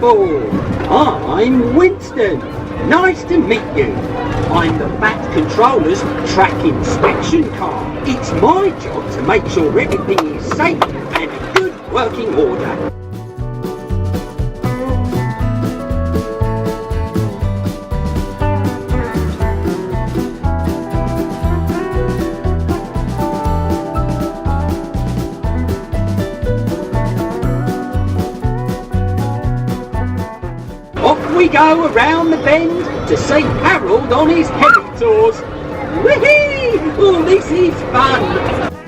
aboard. I'm Winston. Nice to meet you. I'm the Bat Controller's track inspection car. It's my job to make sure everything is safe and in good working order. Off we go around the bend to see Harold on his heli tours. Whee! Oh, this is fun!